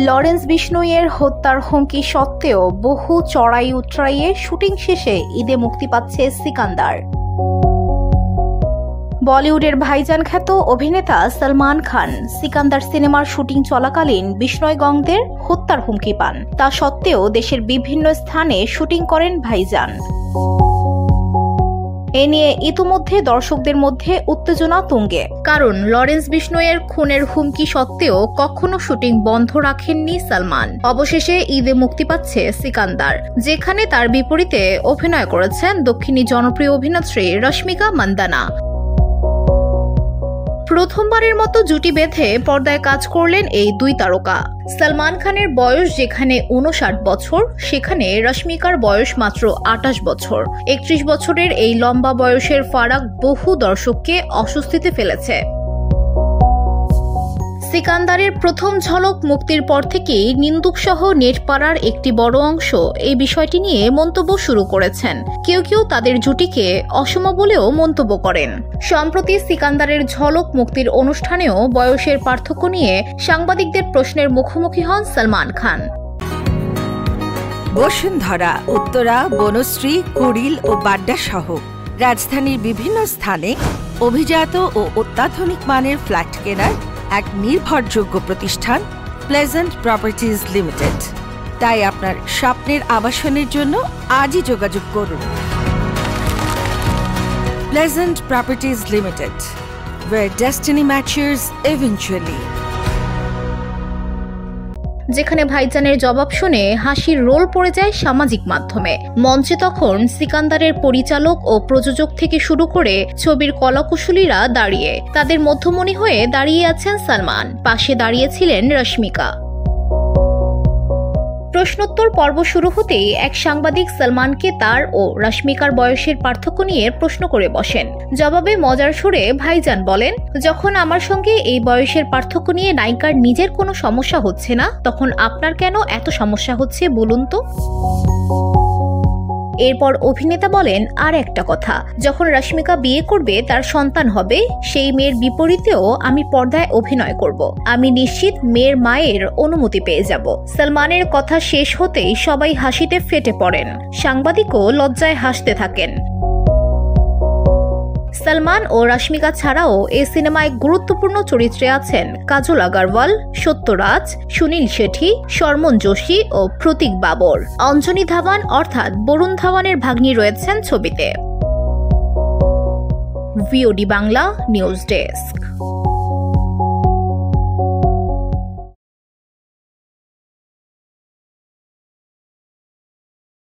Lawrence বিশনোইয়ের হত্যার হুমকি সত্ত্বেও বহু চড়াই উতরাইয়ে শুটিং শেষে ঈদে মুক্তি পাচ্ছে সিকান্দার। বলিউডের ভাইজান খ্যাত অভিনেতা সলমান খান সিকান্দার সিনেমার শুটিং চলাকালীন বিষ্ণয়গঙ্গদের হত্যার হুমকি পান। তা সত্ত্বেও দেশের বিভিন্ন স্থানে শুটিং করেন ভাইজান। এ নিয়ে ইতিমধ্যে দর্শকদের মধ্যে উত্তেজনা তুঙ্গে, কারণ লরেন্স বিশনোইয়ের খুনের হুমকি সত্ত্বেও কখনো শুটিং বন্ধ রাখেননি সলমান। অবশেষে ঈদে মুক্তি পাচ্ছে সিকান্দার, যেখানে তার বিপরীতে অভিনয় করেছেন দক্ষিণী জনপ্রিয় অভিনেত্রী রশ্মিকা মান্দানা। প্রথমবারের মতো জুটি বেঁধে পর্দায় কাজ করলেন এই দুই তারকা। সলমান খানের বয়স যেখানে 59 বছর, সেখানে রশ্মিকার বয়স মাত্র 28 বছর। 31 বছরের এই লম্বা বয়সের ফারাক বহু দর্শককে অস্বস্তিতে ফেলেছে। সিকান্দারের প্রথম ঝলক মুক্তির পর থেকেই নিন্দুকসহ নেটপাড়ার একটি বড় অংশ এই বিষয়টি নিয়ে মন্তব্য শুরু করেছেন। কেউ কেউ তাদের জুটিকে অসম বলেও মন্তব্য করেন। সম্প্রতি সিকান্দারের ঝলক মুক্তির অনুষ্ঠানেও বয়সের পার্থক্য নিয়ে সাংবাদিকদের প্রশ্নের মুখোমুখি হন সলমান খান। বসুন্ধরা, উত্তরা, বনশ্রী, কুড়িল ও বাড্ডা সহ রাজধানীর বিভিন্ন স্থানে অভিজাত ও অত্যাধুনিক মানের ফ্ল্যাট কেনার এক নির্ভরযোগ্য প্রতিষ্ঠান প্লেজেন্ট প্রপার্টিজ লিমিটেড। তাই আপনার স্বপ্নের আবাসনের জন্য আজই যোগাযোগ করুন। Pleasant properties limited, where destiny matches eventually। যেখানে ভাইজানের জবাব শুনে হাসির রোল পড়ে যায় সামাজিক মাধ্যমে। মঞ্চে তখন সিকান্দারের পরিচালক ও প্রযোজক থেকে শুরু করে ছবির কলাকুশলীরা দাঁড়িয়ে, তাদের মধ্যমণি হয়ে দাঁড়িয়ে আছেন সলমান, পাশে দাঁড়িয়েছিলেন রশ্মিকা। প্রশ্নোত্তর পর্ব শুরু হতেই এক সাংবাদিক সলমানকে তার ও রশ্মিকার বয়সের পার্থক্য নিয়ে প্রশ্ন করে বসেন। জবাবে মজার সুরে ভাইজান বলেন, যখন আমার সঙ্গে এই বয়সের পার্থক্য নিয়ে নায়িকার নিজের কোনো সমস্যা হচ্ছে না, তখন আপনার কেন এত সমস্যা হচ্ছে বলুন তো। এরপর অভিনেতা বলেন, আর একটা কথা, যখন রশ্মিকা বিয়ে করবে, তার সন্তান হবে, সেই মেয়ের বিপরীতেও আমি পর্দায় অভিনয় করব। আমি নিশ্চিত মেয়ের মায়ের অনুমতি পেয়ে যাব। সলমানের কথা শেষ হতেই সবাই হাসিতে ফেটে পড়েন। সাংবাদিকও লজ্জায় হাসতে থাকেন। সলমান ও রশ্মিকা ছাড়াও এই সিনেমায় গুরুত্বপূর্ণ চরিত্রে আছেন কাজল আগরওয়াল, সত্যরাজ, সুনীল শেঠি, শর্মন যোশী ও প্রতীক বাবর। অঞ্জনি ধাওয়ান অর্থাৎ বরুণ ধাওয়ানের ভাগ্নি রয়েছেন ছবিতে। VOD Bangla news desk.